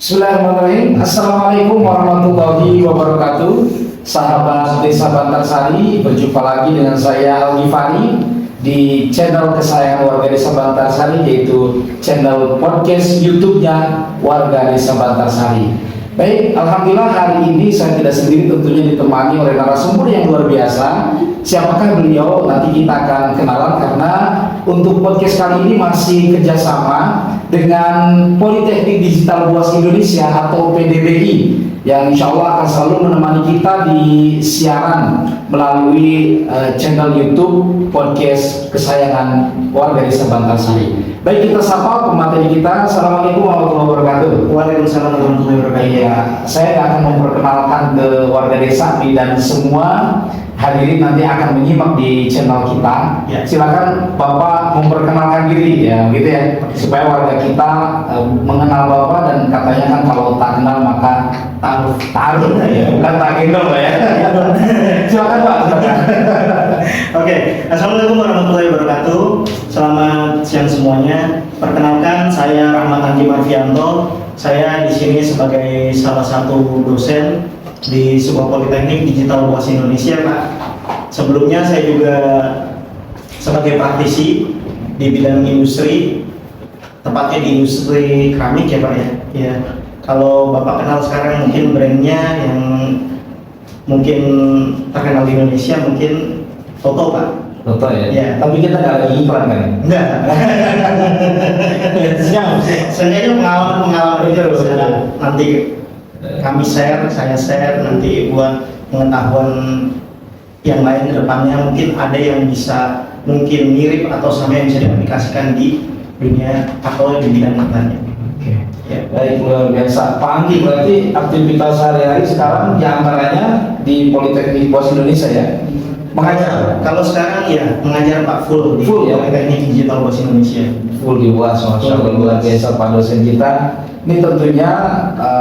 Bismillahirrahmanirrahim. Assalamualaikum warahmatullahi wabarakatuh. Sahabat Desa Bantarsari, berjumpa lagi dengan saya Aldi Fani di channel kesayangan warga Desa Bantarsari, yaitu channel podcast YouTube-nya Warga Desa Bantarsari. Baik, alhamdulillah hari ini saya tidak sendiri, tentunya ditemani oleh narasumber yang luar biasa. Siapakah beliau? Nanti kita akan kenalan, karena untuk podcast kali ini masih kerjasama dengan Politeknik Digital Boas Indonesia atau PDBI, yang insya Allah akan selalu menemani kita di siaran melalui channel YouTube podcast kesayangan warga Desa Bantarsari. Baik, kita sapa pemateri kita. Assalamualaikum warahmatullahi wabarakatuh. Waalaikumsalam warahmatullahi wabarakatuh. Iya, saya akan memperkenalkan ke warga desa dan semua hadirin nanti akan menyimak di channel kita. Ya. Silakan Bapak memperkenalkan diri ya, gitu ya, supaya warga kita mengenal Bapak, dan katanya kan kalau tak kenal maka taruh ya, bukan tak kenal Pak ya. Silakan Pak. Silakan. Oke, assalamualaikum warahmatullahi wabarakatuh. Selamat siang semuanya. Perkenalkan, saya Rahmat Andi Marvianto. Saya di sini sebagai salah satu dosen di sebuah Politeknik Digital Boas Indonesia, Pak. Sebelumnya saya juga sebagai praktisi di bidang industri, tepatnya di industri keramik ya, Pak ya. Ya. Kalau Bapak kenal sekarang mungkin brandnya yang mungkin terkenal di Indonesia mungkin Toto, Pak. Toto ya. Ya. Tapi kita nggak lagi iklan kan? Enggak. Siap. Sebenarnya pengalaman itu Betul. nanti kami share, saya share nanti buat pengetahuan yang lain ke depannya. Mungkin ada yang bisa mungkin mirip atau sama yang bisa diaplikasikan di dunia atau di bidang lainnya. Oke. Ya. Baik, luar biasa. Pak Anggi, berarti aktivitas sehari-hari sekarang diantaranya di Politeknik Boas Indonesia ya? Mengajar? Kalau sekarang ya mengajar Pak full di Full, ya? Politeknik Digital Boas Indonesia. Full di Boas, Masya Allah, luar biasa Pak dosen kita. Ini tentunya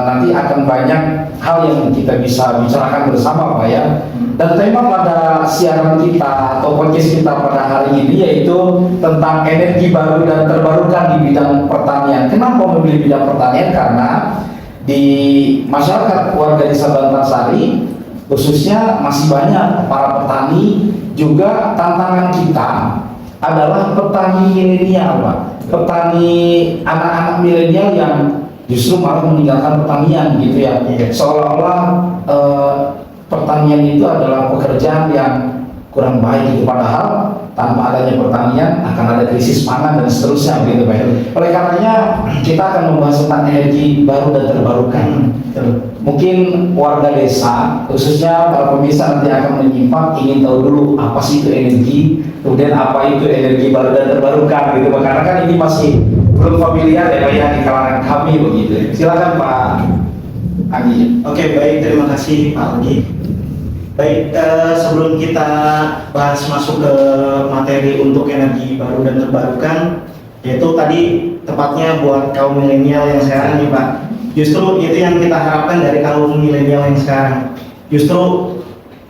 nanti akan banyak hal yang kita bisa bicarakan bersama Pak ya. Dan tema pada siaran kita atau podcast kita pada hari ini yaitu tentang energi baru dan terbarukan di bidang pertanian. Kenapa memilih bidang pertanian? Karena di masyarakat warga Desa Bantarsari khususnya masih banyak para petani, juga tantangan kita adalah petani milenial Pak. Petani anak-anak milenial yang justru malah meninggalkan pertanian gitu ya. Seolah-olah pertanian itu adalah pekerjaan yang kurang baik gitu, padahal tanpa adanya pertanian akan ada krisis pangan dan seterusnya begitu Pak. Oleh karenanya kita akan membahas tentang energi baru dan terbarukan. Mungkin warga desa khususnya para pemirsa nanti akan menyimak, ingin tahu dulu apa sih itu energi, kemudian apa itu energi baru dan terbarukan gitu Pak. Karena kan ini masih belum familiar ya Pak ya di kalangan kami begitu. Silakan Pak Agi. Oke, baik, terima kasih Pak Aldi. Baik, sebelum kita bahas masuk ke materi untuk energi baru dan terbarukan, yaitu tadi tepatnya buat kaum milenial yang sekarang nih Pak. Justru itu yang kita harapkan dari kaum milenial yang sekarang. Justru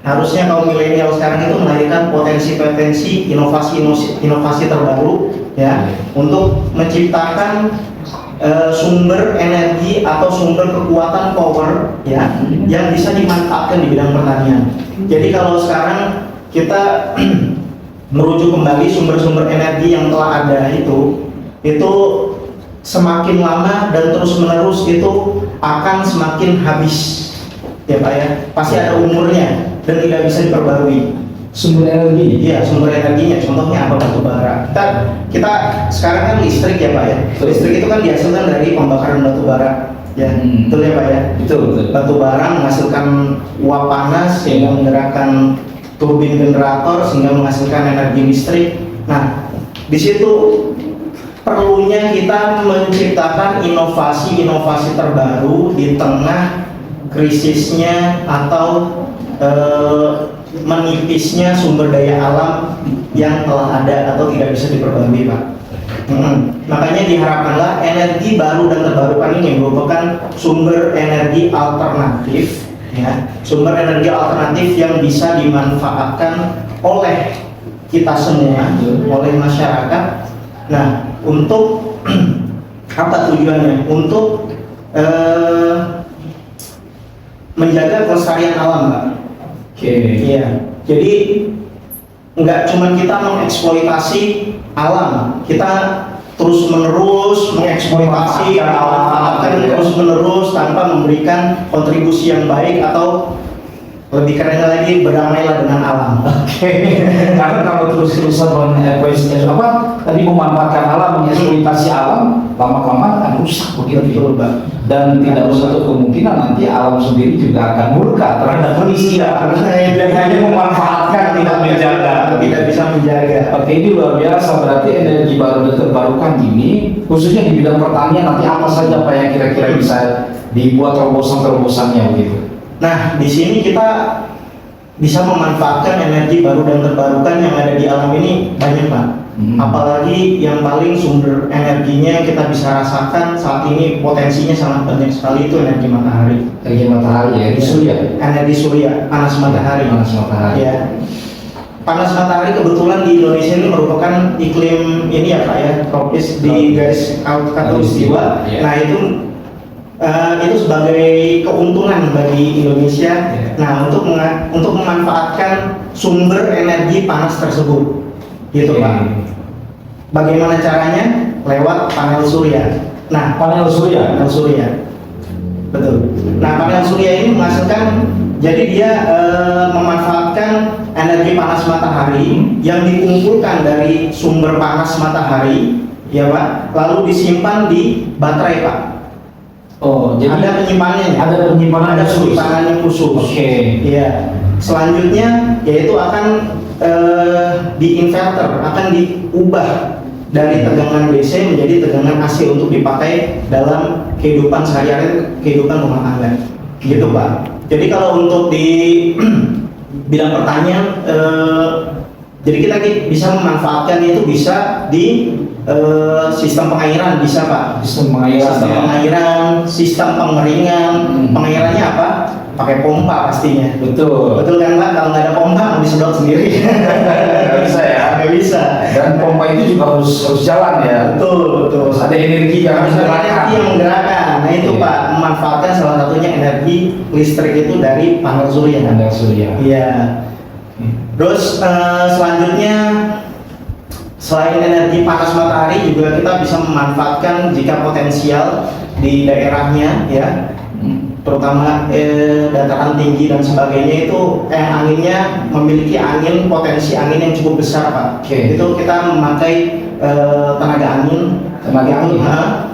harusnya kaum milenial sekarang itu melahirkan potensi-potensi inovasi terbaru ya, untuk menciptakan sumber energi atau sumber kekuatan power ya yang bisa dimanfaatkan di bidang pertanian. Jadi kalau sekarang kita merujuk kembali sumber-sumber energi yang telah ada itu semakin lama dan terus menerus itu akan semakin habis ya Pak ya, pasti ada umurnya dan tidak bisa diperbarui. Sumber energi? Iya, sumber energinya. Contohnya apa? Batu bara. Kita sekarang kan listrik ya Pak ya. Listrik itu kan dihasilkan dari pembakaran batu bara. Ya, betul ya Pak ya. Betul. Batu bara menghasilkan uap panas sehingga menggerakkan turbin generator sehingga menghasilkan energi listrik. Nah, di situ perlunya kita menciptakan inovasi-inovasi terbaru di tengah krisisnya atau menipisnya sumber daya alam yang telah ada atau tidak bisa diperbarui Pak. Makanya diharapkanlah energi baru dan terbarukan ini merupakan sumber energi alternatif ya, sumber energi alternatif yang bisa dimanfaatkan oleh kita semua, oleh masyarakat. Nah, untuk apa tujuannya? Untuk menjaga kelestarian alam, Pak. Oke. Iya. Jadi nggak cuma kita mengeksploitasi alam, kita terus menerus mengeksploitasi alam terus menerus tanpa memberikan kontribusi yang baik, atau lebih kerennya lagi, berdamailah dengan alam. Karena kalau terus-terusan memanfaatkan alam, mengeksploitasi alam, lama-lama akan rusak begitu. Dan tidak menutup kemungkinan nanti alam sendiri juga akan murka terhadap manusia karena hanya memanfaatkan, tidak menjaga, tidak bisa menjaga. Oke, ini luar biasa. Berarti energi baru dan terbarukan ini, khususnya di bidang pertanian, nanti apa saja Pak yang kira-kira bisa dibuat terobosan-terobosannya begitu? Nah, di sini kita bisa memanfaatkan energi baru dan terbarukan yang ada di alam ini banyak, Pak. Apalagi yang paling sumber energinya kita bisa rasakan saat ini potensinya sangat banyak sekali, itu energi matahari. Energi matahari ya, energi surya. Energi surya, panas matahari. Panas matahari. Ya. Panas matahari kebetulan di Indonesia ini merupakan iklim ini ya Pak ya, tropis di garis khatulistiwa. Ya. Nah, itu sebagai keuntungan bagi Indonesia. Nah, untuk memanfaatkan sumber energi panas tersebut, gitu Pak. Bagaimana caranya? Lewat panel surya. Nah, Panel surya. Betul. Nah, panel surya ini menghasilkan, jadi dia memanfaatkan energi panas matahari yang dikumpulkan dari sumber panas matahari, ya Pak, lalu disimpan di baterai, Pak. Oh, jadi ada penyimpanannya. Ada penyimpanan yang khusus. Oke. Iya. Selanjutnya yaitu akan di inverter, akan diubah dari tegangan DC menjadi tegangan AC untuk dipakai dalam kehidupan sehari-hari, kehidupan rumah tangga. Gitu Pak. Jadi kalau untuk di bidang pertanian, jadi kita bisa memanfaatkan itu bisa di sistem pengairan, bisa Pak. Sistem pengairan, sistem pengeringan. Pengairannya apa? Pakai pompa pastinya. Betul kan Pak? Kalau nggak ada pompa mau disedot sendiri. Nggak bisa ya. Nggak bisa. Dan pompa itu juga harus jalan ya. Betul. Terus ada energi yang harus energi yang menggerakkan. Nah itu Pak, memanfaatkan salah satunya energi listrik itu dari panel surya. Panel surya. Iya. Terus selanjutnya, selain energi panas matahari juga kita bisa memanfaatkan jika potensial di daerahnya ya, terutama dataran tinggi dan sebagainya itu anginnya memiliki potensi angin yang cukup besar Pak. Itu kita memakai tenaga angin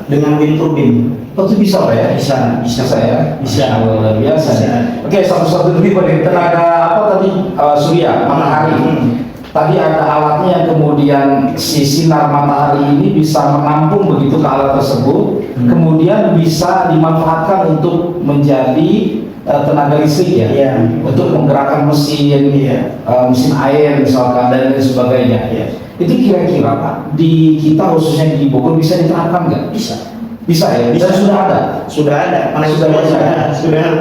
dengan wind turbine. Oh, itu bisa Pak ya? Bisa saya. Bisa. Luar biasa. Oke, satu-satu dulu Pak, tenaga apa tadi? Surya, matahari. Tadi ada alatnya yang kemudian si sinar matahari ini bisa menampung begitu ke alat tersebut, kemudian bisa dimanfaatkan untuk menjadi tenaga listrik ya, untuk menggerakkan mesin, mesin air misalkan dan lain sebagainya. Itu kira-kira Pak, di kita khususnya di Bogor bisa diterapkan nggak? Bisa ya? Bisa, sudah ada. Sudah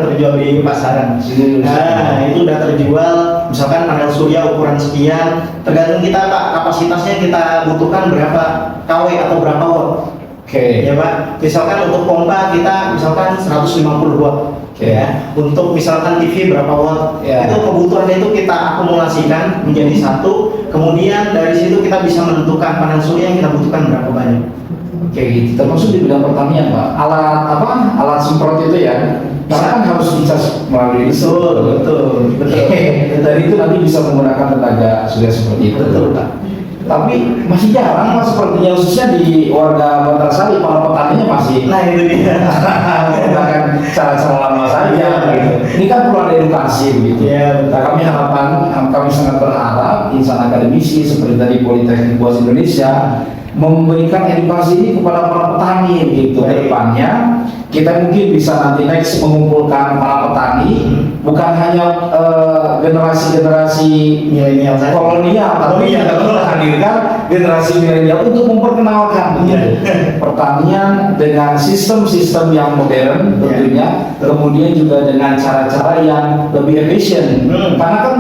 terjual di pasaran. Nah, itu sudah terjual. Misalkan panel surya ukuran sekian, tergantung kita Pak, kapasitasnya kita butuhkan berapa kW atau berapa watt. Oke. Ya Pak. Misalkan untuk pompa kita misalkan 150 watt. Ya. Untuk misalkan TV berapa watt. Itu kebutuhan itu kita akumulasikan menjadi satu. Kemudian dari situ kita bisa menentukan panel surya yang kita butuhkan berapa banyak. Kayak gitu, termasuk di bidang pertanian Pak. Alat semprot itu ya, karena kan harus dicas melalui betul. Dari itu nanti bisa menggunakan tenaga surya seperti itu. Betul Pak. Tapi masih jarang Pak, sepertinya khususnya di warga Bantarsari, para petaninya masih. Nah itu dia. Menggunakan cara-cara lama saja. Gitu. Ini kan perlu ada edukasi begitu. Ya, kami sangat berharap insan akademisi seperti tadi Politeknik Buas Indonesia memberikan edukasi ini kepada para petani gitu. Ke depannya kita mungkin bisa nanti next mengumpulkan para petani, bukan hanya generasi-generasi Milenial saja. kolonial, tapi kita menghadirkan generasi milenial untuk memperkenalkan pertanian dengan sistem-sistem yang modern tentunya, kemudian juga dengan cara-cara yang lebih efisien. Karena kan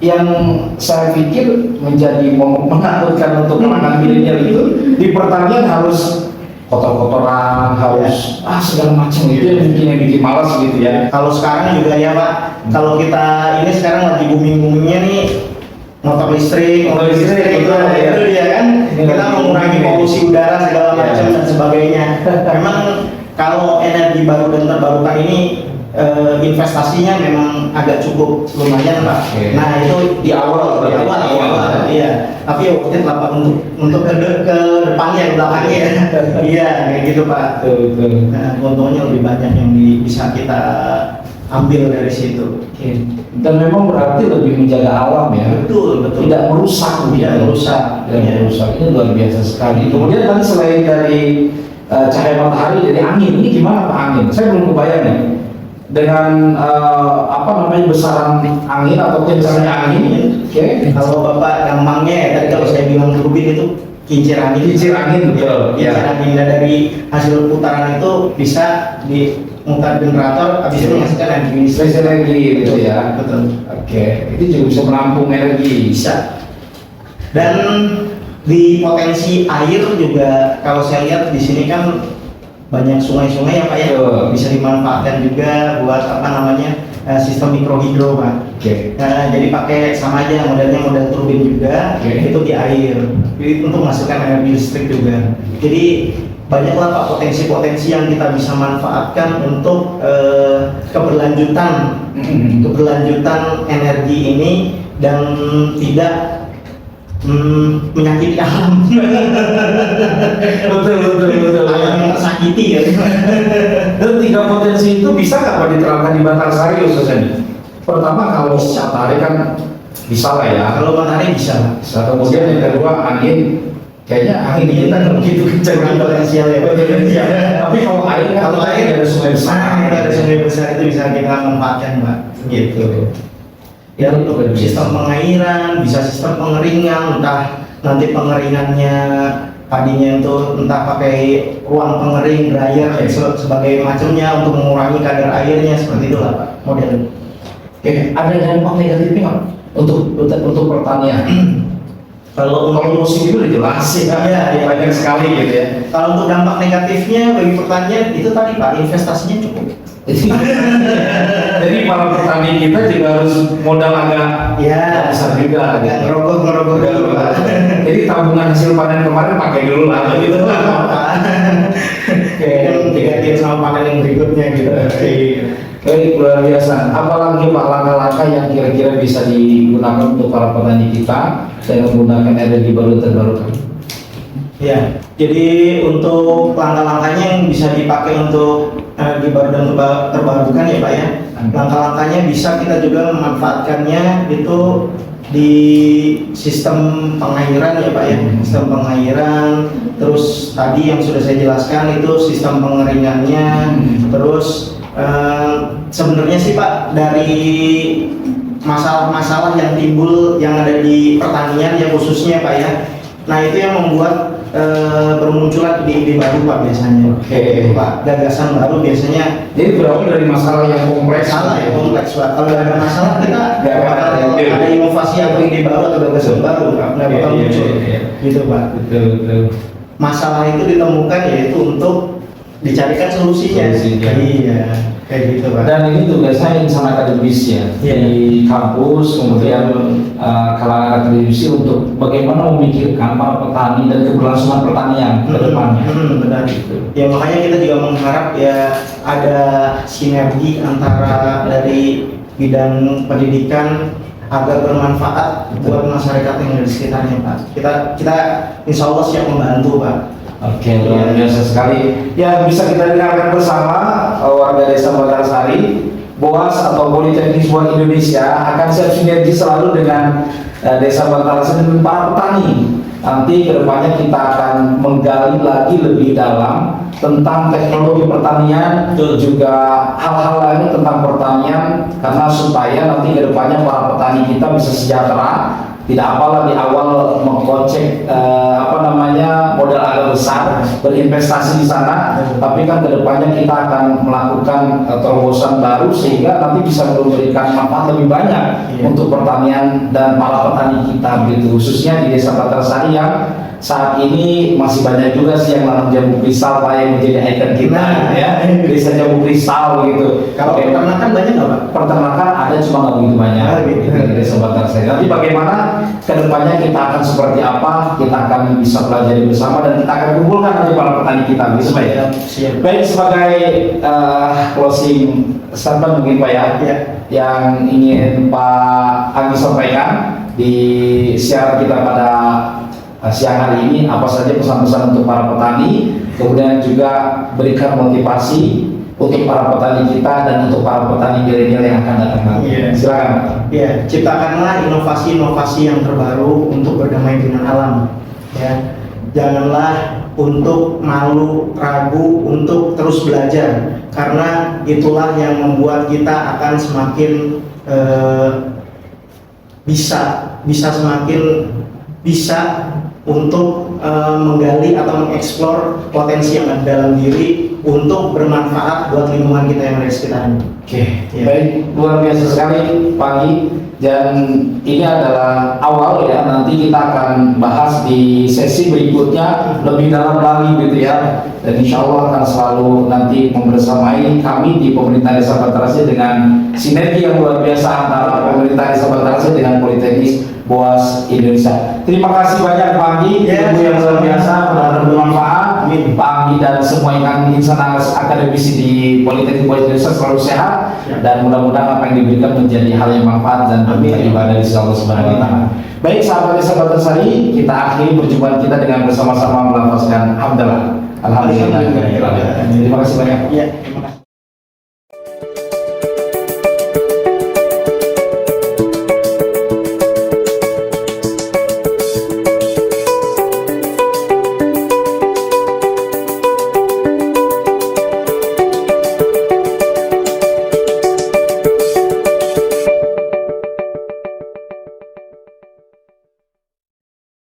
yang saya pikir menjadi menakutkan untuk kalangan milenial itu di pertanian harus kotor-kotoran, harus segala macam itu yang mungkin yang bikin malas gitu ya. Kalau sekarang juga ya Pak, kalau kita ini sekarang lagi booming-boomingnya nih motor listrik itu ya kan, kita mengurangi polusi udara segala macam dan sebagainya. Memang kalau energi baru dan terbarukan ini investasinya memang agak cukup lumayan Pak. Nah itu di awal, iya. Tapi waktu itu Pak untuk ke depannya, ke belakangnya, iya kayak gitu Pak. Nah, untungnya lebih banyak yang bisa kita ambil dari situ. Dan memang berarti lebih menjaga alam ya. Betul. Tidak merusak, Tidak merusak. Ini luar biasa sekali. Kemudian tadi selain dari cahaya matahari, dari angin, ini gimana Pak angin? Saya belum kebayang nih. Dengan besaran angin atau kencangnya angin. Kalau Bapak gampangnya ya, tadi kalau saya bilang turbin itu kincir angin, betul. Kincir angin, dan dari hasil putaran itu bisa dimutar generator, habis itu menghasilkan energi gitu ya. Betul. Itu juga bisa menampung energi. Bisa. Dan di potensi air juga kalau saya lihat di sini kan banyak sungai-sungai ya Pak ya, bisa dimanfaatkan juga buat sistem mikrohidro Pak. Jadi pakai sama aja modelnya, model turbin juga, itu di air, jadi untuk menghasilkan energi listrik juga. Jadi banyaklah Pak potensi-potensi yang kita bisa manfaatkan untuk keberlanjutan energi ini dan tidak menyakiti alam. betul. Alam yang tersakiti ya. Dan 3 potensi itu bisa nggak Pak diterapkan di Batanghari khususnya? Pertama kalau matahari kan bisa lah ya. Kalau matahari bisa. Kemudian yang kedua angin, kayaknya angin kita nggak begitu kencang. Potensial ya. Tapi kalau air ada sungai besar. Ada sungai besar itu bisa kita manfaatkan Pak. Gitu. Ya untuk sistem pengairan, bisa sistem pengeringan, entah nanti pengeringannya padinya itu entah pakai ruang pengering, dryer, sebagai macamnya untuk mengurangi kadar airnya, seperti itulah Pak model. Ada dampak negatifnya nggak untuk pertanian? Kalau musim itu udah jelas sih, banyak sekali gitu ya. Kalau untuk dampak negatifnya bagi pertanian itu tadi Pak, investasinya cukup. Jadi para petani kita juga harus modal agak besar juga, agak ngerogoh dulu Pak. Jadi tabungan hasil panen kemarin pakai dulu lah, gitu Pak. Digantiin sama panen yang berikutnya gitu. Baik, luar biasa. Apalagi Pak langkah-langkah yang kira-kira bisa digunakan untuk para petani kita dengan menggunakan energi baru terbarukan? Ya, jadi untuk langkah-langkahnya yang bisa dipakai untuk energi baru dan terbarukan ya Pak ya. Langkah-langkahnya bisa kita juga memanfaatkannya itu di sistem pengairan ya Pak ya. Sistem pengairan, terus tadi yang sudah saya jelaskan itu sistem pengeringannya, terus sebenarnya sih Pak dari masalah-masalah yang timbul yang ada di pertanian ya khususnya Pak ya. Nah itu yang membuat bermunculan ide-ide baru Pak biasanya. Pak, gagasan baru biasanya. Jadi berawal dari masalah yang kompleks. Kompleks Pak. Kalau ada masalah kita nggak bakal ada inovasi atau ide baru atau gagasan baru, nggak bakal muncul. Gitu Pak. Betul. Masalah itu ditemukan yaitu untuk dicarikan solusinya. Iya, kayak gitu Pak. Dan ini tugasnya insan akademis ya, di kampus, kemudian kalangan akademisi untuk bagaimana memikirkan para petani dan keberlangsungan pertanian ke depannya. Benar itu. Ya makanya kita juga mengharap ya ada sinergi antara dari bidang pendidikan agar bermanfaat buat masyarakat yang ada di sekitarnya Pak. Kita insya Allah siap membantu Pak. Luar biasa sekali. Ya bisa kita dengarkan bersama warga desa Batanghari BOAS atau Politeknik Buah Indonesia akan siap sinergi selalu dengan Desa Bantarasi dan para petani. Nanti kedepannya kita akan menggali lagi lebih dalam tentang teknologi pertanian dan juga hal-hal lain tentang pertanian, karena supaya nanti kedepannya para petani kita bisa sejahtera. Tidak apalah di awal mengkocek modal agak besar berinvestasi di sana, tapi kan kedepannya kita akan melakukan terobosan baru sehingga nanti bisa memberikan manfaat lebih banyak untuk pertanian dan para petani kita begitu, khususnya di Desa Bantarsari yang saat ini masih banyak juga sih yang nanam jambu kristal Pak, yang menjadi ikon kita ya, Desa Jambu Kristal gitu. Kalau peternakan banyak nggak Pak? Peternakan ada, cuma nggak begitu banyak di Desa Bantarsari. Nanti bagaimana kedepannya kita akan seperti apa, kita akan bisa pelajari bersama dan kita akan kumpulkan nanti para petani kita gitu Pak ya. Baik, sebagai closing statement mungkin Pak ya, yang ingin Pak Anggi sampaikan di siaran kita pada siang hari ini, apa saja pesan-pesan untuk para petani, kemudian juga berikan motivasi untuk para petani kita dan untuk para petani milenial yang akan datang nanti. Silakan. Ciptakanlah inovasi-inovasi yang terbaru untuk berdamai dengan alam. Ya, janganlah untuk malu, ragu untuk terus belajar, karena itulah yang membuat kita akan semakin bisa untuk menggali atau mengeksplor potensi yang ada dalam diri untuk bermanfaat buat lingkungan kita yang ada di sekitarnya. Baik, luar biasa sekali pagi, dan ini adalah awal ya, nanti kita akan bahas di sesi berikutnya lebih dalam lagi gitu ya, dan insya Allah akan selalu nanti membersamai kami di pemerintah Desa Bantarsari dengan sinergi yang luar biasa antara pemerintah Desa Bantarsari dengan Politeknik BOAS Indonesia. Terima kasih banyak Pak Anggi, ilmu yang luar biasa, benar-benar bermanfaat. Pak Anggi dan semua insan akademisi di Politeknik BOAS Indonesia selalu sehat, dan mudah-mudahan apa yang diberikan menjadi hal yang manfaat dan beribadah di sisi Allah Subhanahu wa Ta'ala. Baik sahabat Desa Bantarsari, kita akhiri perjumpaan kita dengan bersama-sama melafazkan hamdalah. Alhamdulillah. Terima kasih banyak. Terima kasih.